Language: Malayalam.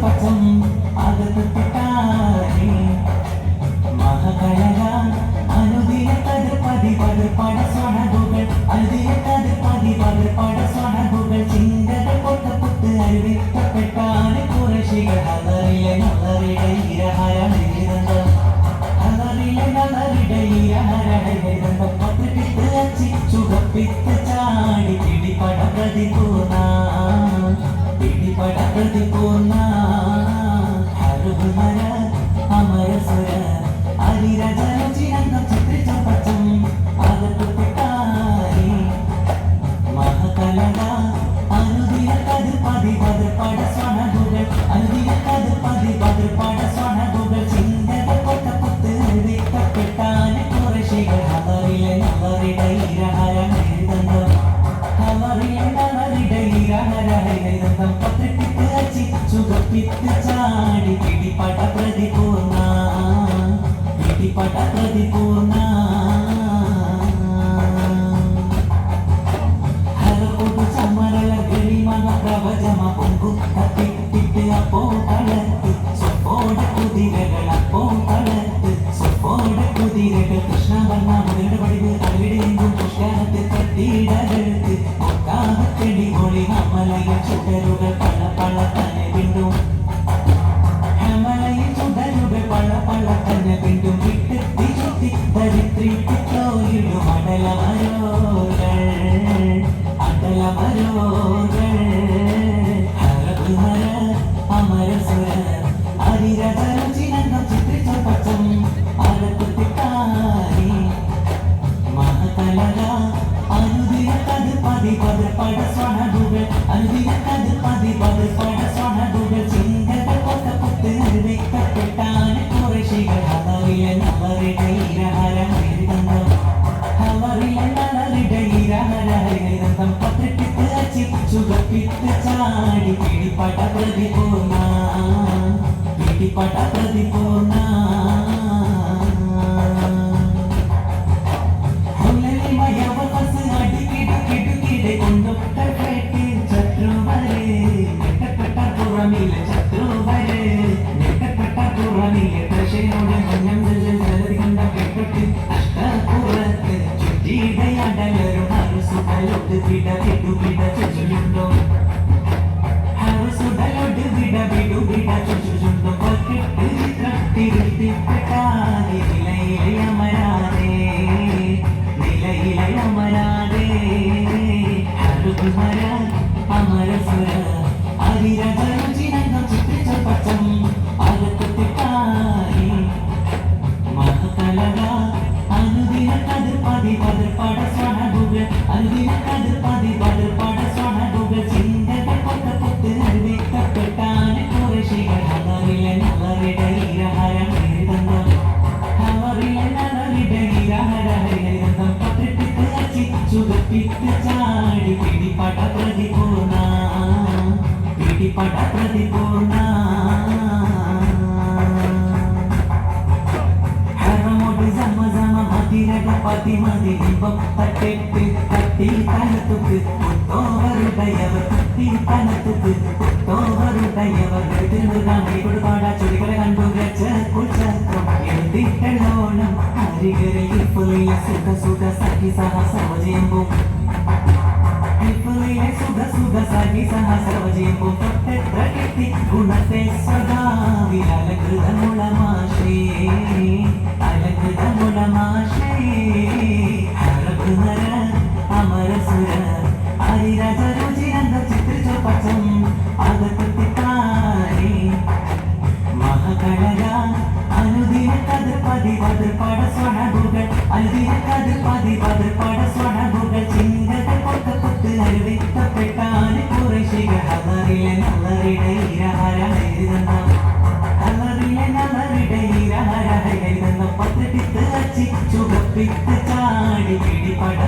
പച്ചം അകത്തെത്താനേ മഹകലക അനുദിന കതിർപതി പതിർപട സ്വണകുകൾ അനുദിന കതിർപതി പതിർപട സ്വണകുകൾ ചിന്തകൾ പൊട്ടപ്പുത്ത് അറിവിക്കപ്പെട്ടാണ് കുറശികൾ ഹലറിലെ നല്ലറിട ഇരഹരണ ഹലറിലെ നല്ലറിട ഇരഹരണ പത്തിട്ട് അച്ചി ചുകപ്പിത്ത് ചാടി പിടിപട പ്രതിപൂർണ പിടിപട പ്രതിപൂർണ ഹരുമര അമര സുര അരിരജനചിരന്തം ചിത്രിച്ച പച്ചം അകത്തുത്തായി മഹകലക അനുദിന കതിർപതി പതിർപട സ്വണകുകൾ അനുദിന കതിർപതി പതിർപട സ്വണകുകൾ ചിന്തകൾ പൊട്ടപ്പുത്ത് അറിവിക്കപ്പെട്ടാണ് കുറശികൾ ഹലറിലെ നല്ലറിട ഇരഹരണ ഹലറിലെ നല്ലറിട ഇരഹരണ പത്തിട്ട് അച്ചി ചുകപ്പിത്ത് ചാടി പിടിപട പ്രതിപൂർണ പിടിപട പ്രതിപൂർണ ഹരകൊടു ചമരല ഗരിമന പ്രവചമ പൊങ്കു തട്ടിട്ടിട്ട് അപ്പോ തളർത്ത് സ്വപ്പോട കുതിരകൾ അപ്പോ തളർത്ത് സ്വപ്പോട കുതിരകൾ കൃഷ്ണവർണ്ണ മുരട് പടിവ് തലവിടെയെങ്കും പുഷ്കരത്ത് തട്ടിയിടകെടുത്ത് ഒക്കാകത്തെടി പൊളി അമലയിൽ ചുടരുകൾ പല പല തന്നെ വീണ്ടും ഹമലയിൽ ചുടരുകൾ പല പല തന്നെ വീണ്ടും വിട്ട് തിരുത്തി ദരിദ്രിട്ടിട്ടോയിടും അടലമരോകൾ അടലമരോകൾ ഹരകുമര അമരസുര അരിരജനചിരന്തം ചിത്രിച്ച പച്ചം അകത്തുത്തായി മഹകലക അനുദിന കതിർപതി പതിർപട സ്വണകുകൾ അനുദിന കതിർപതി പതിർപട സ്വണകുകൾ ചിന്തകൾ പൊട്ടപ്പുത്ത് അറിവിക്കപ്പെട്ടാണ് കുറശികൾ ഹലറിലെ നല്ലറിട ഇരഹരണ ഹലറിലെ നല്ലറിട ഇരഹരണ പത്തിട്ട് അച്ചി ചുകപ്പിത്ത് ചാടി പിടിപട പ്രതിപൂർണ പിടിപട പ്രതിപൂർണ അമരസുര അരിരജനചിരന്തം ചിത്രിച്ച പച്ചം അകത്തുത്തായി മഹകലക അനുദിന കതിർപതി പതിർപട സ്വണകുകൾ അനുദിന കതിർപതി പതിർപട സ്വണകുകൾ ചിന്തകൾ പൊട്ടപ്പുത്ത് അറിവിക്കപ്പെട്ടാണ് കുറശികൾ ഹലറിലെ നല്ലറിട ഇരഹരണ ഹലറിലെ നല്ലറിട ഇരഹരണ പത്തിട്ട് അച്ചി ചുകപ്പിത്ത് ചാടി പിടിപട പ്രതിപൂർണ പിടിപട പ്രതിപൂർണ ഹരമോട് സമസമ മതിരക പതിമതി ഇമ്പം തട്ടിട്ട് തട്ടി തനത്തുക്ക് പുത്തോവരുടയവർ തട്ടി തനത്തുക്ക് പുത്തോവരുടയവർ തിരുമുകാമി കൊടുപാട ചുടികളെ കണ്ടു വെച്ച കുച്ചക്രം എഴുതിട്ടോണം അരികരയിൽ പുലിയ സുഖ സുഖ സഖി സഹ സർവജയമ്പും സുഖ സുഖ സഖി സഹ സർവജയമ്പും തൊട്ടെത്ര കെട്ടി ഗുണത്തെ സ്വഭാവിൽ അലകൃതമുളമാശേ അലകൃതമുളമാശേ ഹരകുമര അമരസുര അരിരജരുചിരന്തം ചിത്രിച്ച പച്ചം അകത്തുത്തായി മഹകലക അനുദിന കതിർപതി പതിർപട സ്വണകുകൾ അനുദിന കതിർപതി പതിർപട സ്വണകുകൾ ചിന്തകൾ പൊട്ടപ്പുത്ത് അറിവിക്കപ്പെട്ടാണ് കുറശികൾ ഹലറിലെ നല്ലറിട ഇരഹരണ ഹലറിലെ നല്ലറിട ഇരഹരണ പത്തിട്ട് അച്ചി ചുകപ്പിത്ത് ചാടി പിടിപട